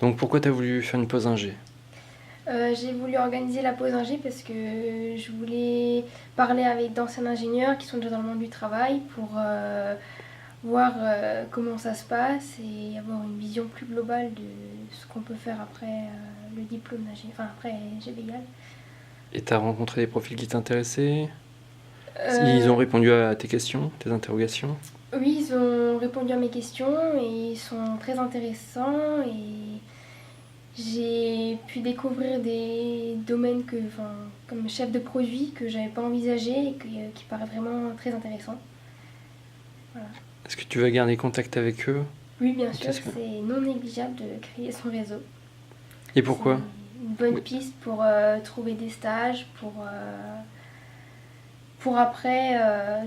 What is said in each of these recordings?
Donc pourquoi tu as voulu faire une pause ingé? J'ai voulu organiser la pause ingé parce que je voulais parler avec d'anciens ingénieurs qui sont déjà dans le monde du travail pour voir comment ça se passe et avoir une vision plus globale de ce qu'on peut faire après le diplôme d'ingénieur, enfin après GBIAL. Et tu as rencontré des profils qui t'intéressaient? Ils ont Euh, répondu à tes questions, tes interrogations? oui, ils ont répondu à mes questions et ils sont très intéressants et j'ai pu découvrir des domaines comme chef de produit que j'avais pas envisagé et qui paraît vraiment très intéressant. Voilà. Est-ce que tu vas garder contact avec eux? Oui, bien dans sûr, tes semaines c'est non négligeable de créer son réseau. Et C'est pourquoi? une bonne Oui. piste pour trouver des stages, pour après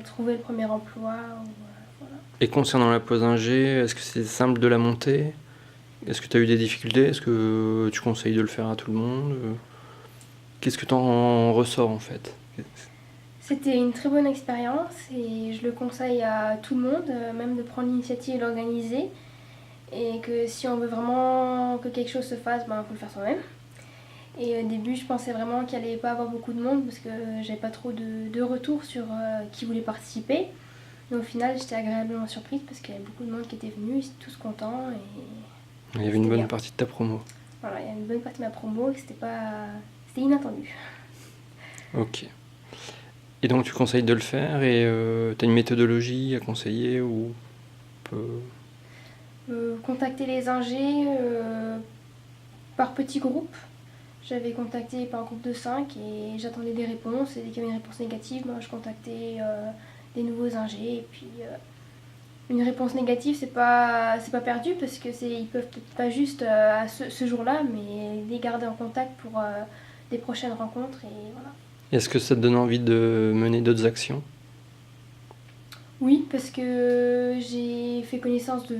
trouver le premier emploi. Voilà. Et concernant la pause ingé, est-ce que c'est simple de la monter? Est-ce que tu as eu des difficultés? Est-ce que tu conseilles de le faire à tout le monde? Qu'est-ce que tu en ressors en fait? C'était une très bonne expérience et je le conseille à tout le monde, même de prendre l'initiative et l'organiser. Et que si on veut vraiment que quelque chose se fasse, ben, faut le faire soi-même. Et au début, je pensais vraiment qu'il n'y allait pas avoir beaucoup de monde parce que j'avais pas trop de retours sur qui voulait participer. Mais au final, j'étais agréablement surprise parce qu'il y avait beaucoup de monde qui était venu, ils étaient tous contents Il y et avait une c'était bonne bien. partie de ta promo. Voilà, il y a une bonne partie de ma promo et c'était inattendu. Ok. Et donc tu conseilles de le faire et tu as une méthodologie à conseiller ou peu... Contacter les ingés par petits groupes. J'avais contacté par un groupe de 5 et j'attendais des réponses. Et dès qu'il y avait une réponse négative, moi, je contactais des nouveaux ingés. Et puis une réponse négative, c'est pas perdu parce que ils peuvent peut-être pas juste à ce jour-là, mais les garder en contact pour des prochaines rencontres. Et voilà. Est-ce que ça te donne envie de mener d'autres actions? Oui, parce que j'ai fait connaissance de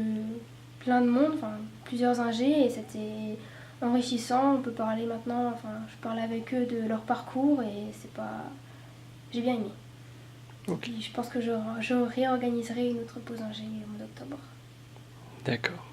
plein de monde, enfin plusieurs ingés, et c'était enrichissant. On peut parler maintenant, enfin je parle avec eux de leur parcours et c'est pas. J'ai bien aimé. Et Ok, puis je pense que je réorganiserai une autre pause ingé au mois d'octobre. d'accord.